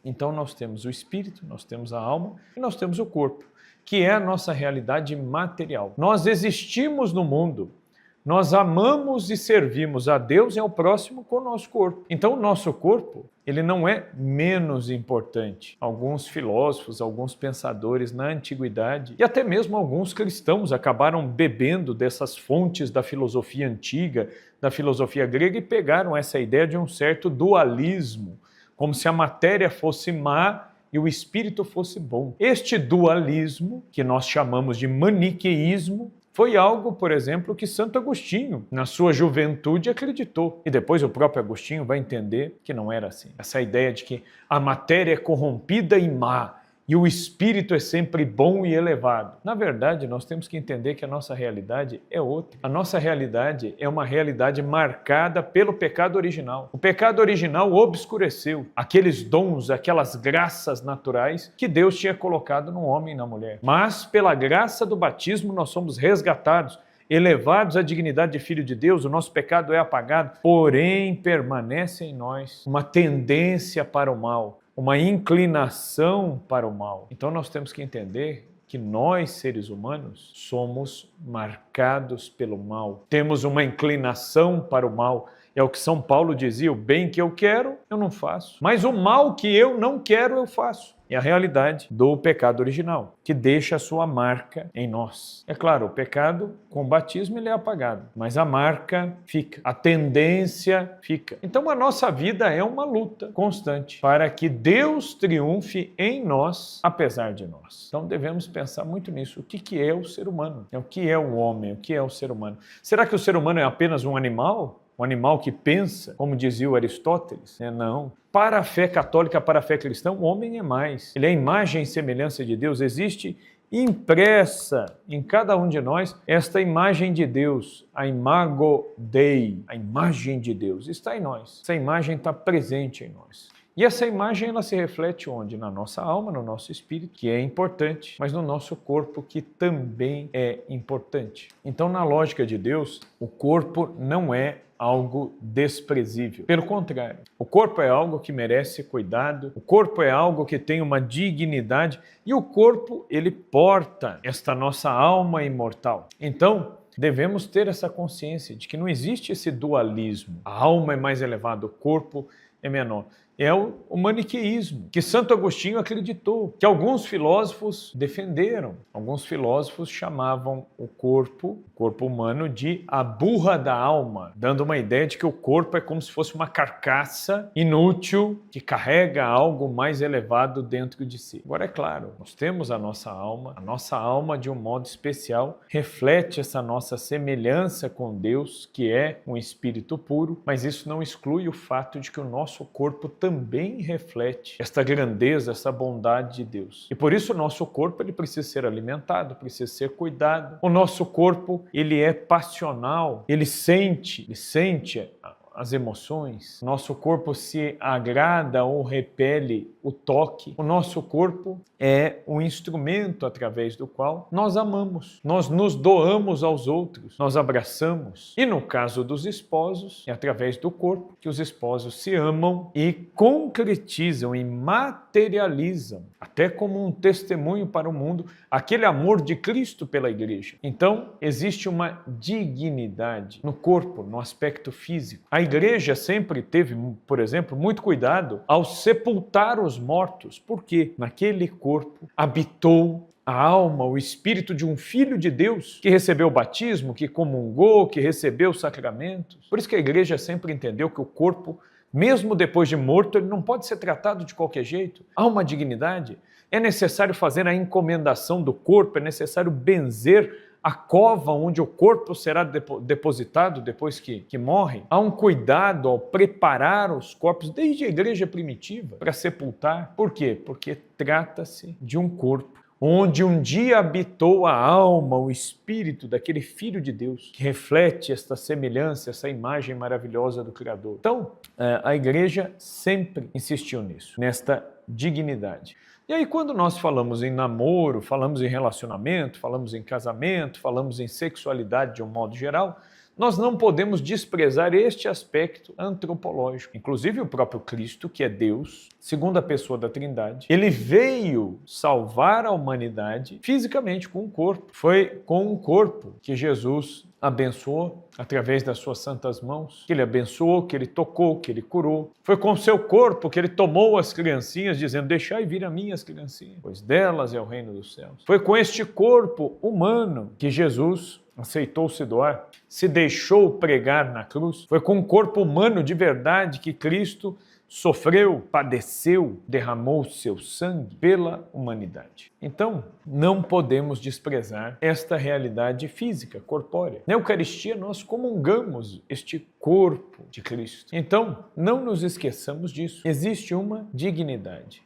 Então nós temos o espírito, nós temos a alma e nós temos o corpo, que é a nossa realidade material. Nós existimos no mundo, nós amamos e servimos a Deus e ao próximo com o nosso corpo. Então o nosso corpo, ele não é menos importante. Alguns filósofos, alguns pensadores na antiguidade e até mesmo alguns cristãos acabaram bebendo dessas fontes da filosofia antiga, da filosofia grega e pegaram essa ideia de um certo dualismo, como se a matéria fosse má e o espírito fosse bom. Este dualismo, que nós chamamos de maniqueísmo, foi algo, por exemplo, que Santo Agostinho, na sua juventude, acreditou. E depois o próprio Agostinho vai entender que não era assim. Essa ideia de que a matéria é corrompida e má, e o espírito é sempre bom e elevado. Na verdade, nós temos que entender que a nossa realidade é outra. A nossa realidade é uma realidade marcada pelo pecado original. O pecado original obscureceu aqueles dons, aquelas graças naturais que Deus tinha colocado no homem e na mulher. Mas, pela graça do batismo, nós somos resgatados, elevados à dignidade de filho de Deus, o nosso pecado é apagado, porém permanece em nós uma tendência para o mal, uma inclinação para o mal. Então nós temos que entender que nós, seres humanos, somos marcados pelo mal. Temos uma inclinação para o mal. É o que São Paulo dizia: o bem que eu quero, eu não faço. Mas o mal que eu não quero, eu faço. É a realidade do pecado original, que deixa a sua marca em nós. É claro, o pecado, com o batismo, ele é apagado, mas a marca fica, a tendência fica. Então a nossa vida é uma luta constante para que Deus triunfe em nós, apesar de nós. Então devemos pensar muito nisso. O que é o ser humano? O que é o homem? O que é o ser humano? Será que o ser humano é apenas um animal? Um animal que pensa, como dizia o Aristóteles? Não. Para a fé católica, para a fé cristã, o homem é mais. Ele é a imagem e semelhança de Deus. Existe impressa em cada um de nós esta imagem de Deus, a imago Dei, a imagem de Deus está em nós. Essa imagem está presente em nós. E essa imagem, ela se reflete onde? Na nossa alma, no nosso espírito, que é importante, mas no nosso corpo, que também é importante. Então, na lógica de Deus, o corpo não é algo desprezível. Pelo contrário, o corpo é algo que merece cuidado, o corpo é algo que tem uma dignidade e o corpo, ele porta esta nossa alma imortal. Então, devemos ter essa consciência de que não existe esse dualismo. A alma é mais elevada, o corpo é menor. É o maniqueísmo, que Santo Agostinho acreditou, que alguns filósofos defenderam. Alguns filósofos chamavam o corpo humano, de a burra da alma, dando uma ideia de que o corpo é como se fosse uma carcaça inútil que carrega algo mais elevado dentro de si. Agora, é claro, nós temos a nossa alma de um modo especial reflete essa nossa semelhança com Deus, que é um espírito puro, mas isso não exclui o fato de que o nosso corpo também reflete esta grandeza, essa bondade de Deus. E por isso o nosso corpo, ele precisa ser alimentado, precisa ser cuidado. O nosso corpo, ele é passional, ele sente as emoções. Nosso corpo se agrada ou repele o toque. O nosso corpo é um instrumento através do qual nós amamos, nós nos doamos aos outros, nós abraçamos. E no caso dos esposos, é através do corpo que os esposos se amam e concretizam e materializam, até como um testemunho para o mundo, aquele amor de Cristo pela igreja. Então, existe uma dignidade no corpo, no aspecto físico. A igreja sempre teve, por exemplo, muito cuidado ao sepultar os mortos, porque naquele corpo habitou a alma, o espírito de um filho de Deus que recebeu o batismo, que comungou, que recebeu os sacramentos. Por isso que a igreja sempre entendeu que o corpo, mesmo depois de morto, ele não pode ser tratado de qualquer jeito. Há uma dignidade. É necessário fazer a encomendação do corpo, é necessário benzer a cova onde o corpo será depositado depois que morre. Há um cuidado ao preparar os corpos desde a igreja primitiva para sepultar. Por quê? Porque trata-se de um corpo onde um dia habitou a alma, o espírito daquele Filho de Deus, que reflete esta semelhança, essa imagem maravilhosa do Criador. Então, a igreja sempre insistiu nisso, nesta dignidade. E aí, quando nós falamos em namoro, falamos em relacionamento, falamos em casamento, falamos em sexualidade de um modo geral, nós não podemos desprezar este aspecto antropológico. Inclusive o próprio Cristo, que é Deus, segunda pessoa da Trindade, ele veio salvar a humanidade fisicamente com um corpo. Foi com um corpo que Jesus abençoou através das suas santas mãos, que ele abençoou, que ele tocou, que ele curou. Foi com o seu corpo que ele tomou as criancinhas, dizendo: deixai vir a mim as criancinhas, pois delas é o reino dos céus. Foi com este corpo humano que Jesus aceitou se doar, se deixou pregar na cruz. Foi com um corpo humano de verdade que Cristo sofreu, padeceu, derramou seu sangue pela humanidade. Então, não podemos desprezar esta realidade física, corpórea. Na Eucaristia, nós comungamos este corpo de Cristo. Então, não nos esqueçamos disso. Existe uma dignidade.